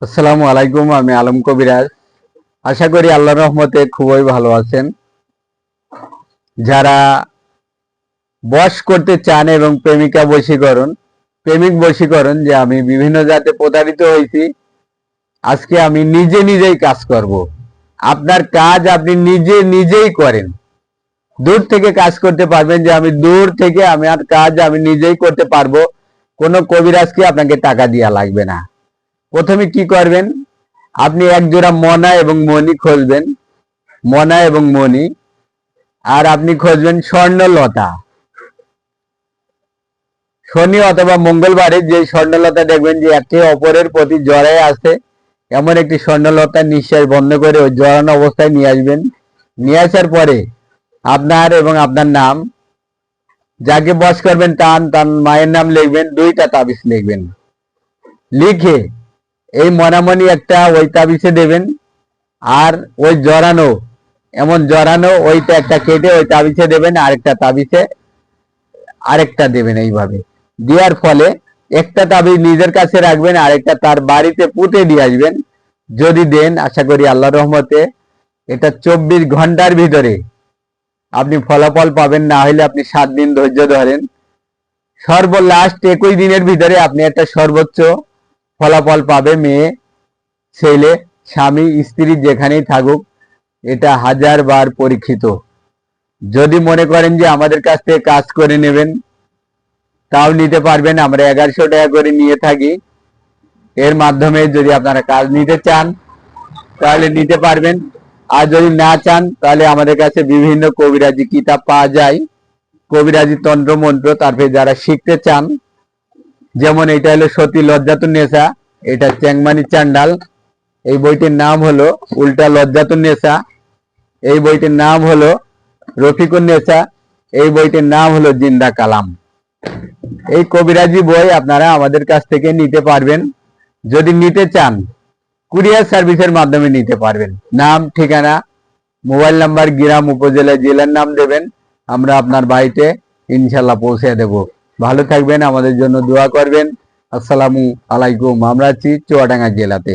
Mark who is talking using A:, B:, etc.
A: আসসালামু আলাইকুম। আমি আলম কবিরাজ। আশা করি আল্লাহর রহমতে খুবই ভালো আছেন। যারা বশ করতে চান এবং প্রেমিক বশীকরণ যে আমি বিভিন্ন জাতে প্রতারিত হয়েছি, আজকে আমি নিজেই কাজ করব। আপনার কাজ আপনি নিজেই করেন। দূর থেকে কাজ করতে পারবেন, যে আমি দূর থেকে আমার কাজ আমি নিজেই করতে পারবো। কোনো কবিরাজকে আপনাকে টাকা দেওয়া লাগবে না। প্রথমে কি করবেন, আপনি এক জোড়া মনা এবং মণি খুঁজবেন। মনা এবং মণি, আর আপনি খুঁজবেন স্বর্ণলতা। শনি অথবা মঙ্গলবারে যে স্বর্ণলতা দেখবেন যে একে অপরের প্রতি জড়ায় আছে, এমন একটি স্বর্ণলতা নিঃশ্বাস বন্ধ করে ওই জড়ানো অবস্থায় নিয়ে আসবেন। নিয়ে আসার পরে আপনার এবং আপনার নাম, যাকে বশ করবেন তার মায়ের নাম লিখবেন, দুইটা তাবিজ লিখবেন। লিখে এই মনামণি একটা ওই তাবিজে দেবেন, আর ওই জড়ানো ওইটা একটা কেটে ওই তাবিজে দেবেন, আরেকটা তাবিজে আরেকটা দেবেন। এইভাবে দেওয়ার ফলে একটা তাবিজ নিজের কাছে রাখবেন, আরেকটা তার বাড়িতে পুঁতে দিয়ে আসবেন। যদি দেন, আশা করি আল্লাহর রহমতে এটা 24 ঘন্টার ভিতরে আপনি ফলাফল পাবেন। না হলে আপনি 7 দিন ধৈর্য ধরেন। লাস্ট 21 দিনের ভিতরে আপনি একটা সর্বোচ্চ ফলাফল পাবে। মেয়ে, ছেলে, স্বামী, স্ত্রী যেখানেই থাকুক, এটা 1000 বার পরীক্ষিত। যদি মনে করেন যে আমাদের কাছ থেকে কাজ করে নেবেন, তাও নিতে পারবেন। আমরা 1100 টাকা করে নিয়ে থাকি। এর মাধ্যমে যদি আপনারা কাজ নিতে চান তাহলে নিতে পারবেন। আর যদি না চান তাহলে আমাদের কাছে বিভিন্ন কবিরাজি কিতাব পাওয়া যায়, কবিরাজি তন্ত্র মন্ত্র। তারপরে যারা শিখতে চান, যেমন এটা হলো সতী লজ্জাতুন্নেসা, এটা চ্যাংমানি চান্ডাল। এই বইটির নাম হলো উল্টা লজ্জাতুন্নেসা। এই বইটির নাম হলো রফিকুন্নেসা। এই বইটির নাম হলো জিন্দা কালাম। এই কবিরাজি বই আপনারা আমাদের কাছ থেকে নিতে পারবেন। যদি নিতে চান, কুরিয়ার সার্ভিসের মাধ্যমে নিতে পারবেন। নাম, ঠিকানা, মোবাইল নাম্বার, গ্রাম, উপজেলা, জেলার নাম দেবেন। আমরা আপনার বাড়িতে ইনশাল্লাহ পৌঁছে দেব। ভালো থাকবেন, আমাদের জন্য দোয়া করবেন। আসসালামু আলাইকুম। আমরা আছি চুয়াডাঙ্গা জেলাতে।